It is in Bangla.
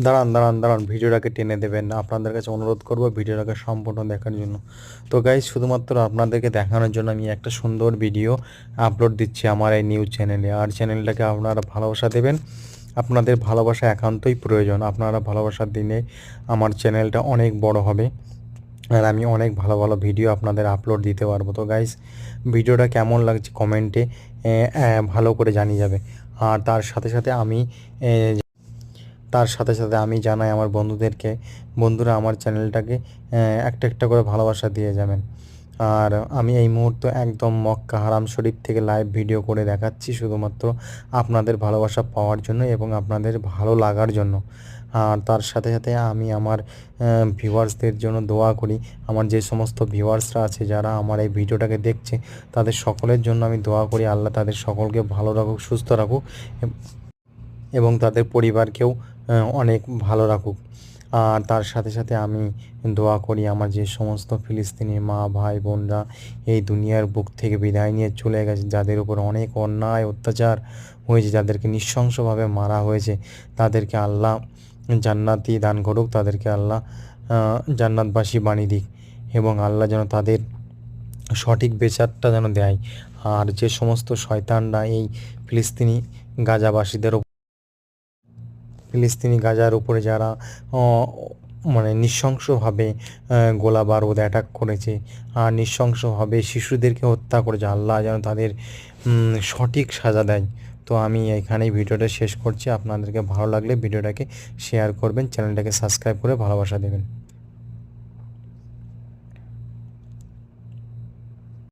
দাঁড়ান দাঁড়ান দাঁড়ান, ভিডিওটাকে টেনে দেবেন না। আপনাদের কাছে অনুরোধ করব ভিডিওটাকে সম্পূর্ণ দেখার জন্য। তো গাইজ, শুধুমাত্র আপনাদেরকে দেখানোর জন্য আমি একটা সুন্দর ভিডিও আপলোড দিচ্ছি আমার এই নিউজ চ্যানেলে। আর চ্যানেলটাকে আপনারা ভালোবাসা দেবেন। আপনাদের ভালোবাসা একান্তই প্রয়োজন। আপনারা ভালোবাসার দিনে আমার চ্যানেলটা অনেক বড় হবে আর আমি অনেক ভালো ভালো ভিডিও আপনাদের আপলোড দিতে পারবো। তো গাইজ, ভিডিওটা কেমন লাগছে কমেন্টে ভালো করে জানিয়ে যাবে। আর তার সাথে সাথে আমি জানাই আমার বন্ধুদেরকে, বন্ধুরা আমার চ্যানেলটাকে একটা একটা করে ভালোবাসা দিয়ে যাবেন। আর আমি এই মুহূর্তে একদম মক্কা হারাম শরীফ থেকে লাইভ ভিডিও করে দেখাচ্ছি শুধুমাত্র আপনাদের ভালোবাসা পাওয়ার জন্য এবং আপনাদের ভালো লাগার জন্য। আর তার সাথে সাথে আমি আমার ভিউয়ার্সদের জন্য দোয়া করি। আমার যে সমস্ত ভিউয়ার্সরা আছে যারা আমার এই ভিডিওটাকে দেখছে, তাদের সকলের জন্য আমি দোয়া করি আল্লাহ তাদের সকলকে ভালো রাখুক, সুস্থ রাখুক এবং তাদের পরিবারকেও অনেক ভালো রাখুক। আর তার সাথে সাথে আমি দোয়া করি আমার যে সমস্ত ফিলিস্তিনি মা ভাই বোনরা এই দুনিয়ার বুক থেকে বিদায় নিয়ে চলে গেছে, যাদের উপর অনেক অন্যায় অত্যাচার হয়েছে, যাদেরকে নৃশংসভাবে মারা হয়েছে, তাদেরকে আল্লাহ জান্নাতি দান করুক, তাদেরকে আল্লাহ জান্নাতবাসী বানিয়ে দিক এবং আল্লাহ যেন তাদের সঠিক বিচারটা যেন দেয়। আর যে সমস্ত শয়তানরা এই ফিলিস্তিনি গাজাবাসীদের ফিলিস্তিনি গাজার উপরে যারা মানে নৃশংসভাবে গোলা বারুদ অ্যাটাক করেছে আর নৃশংসভাবে শিশুদেরকে হত্যা করেছে, আল্লাহ যেন তাদের সঠিক সাজা দেয়। তো আমি এখানেই ভিডিওটা শেষ করছি। আপনাদেরকে ভালো লাগলে ভিডিওটাকে শেয়ার করবেন, চ্যানেলটাকে সাবস্ক্রাইব করে ভালোবাসা দেবেন।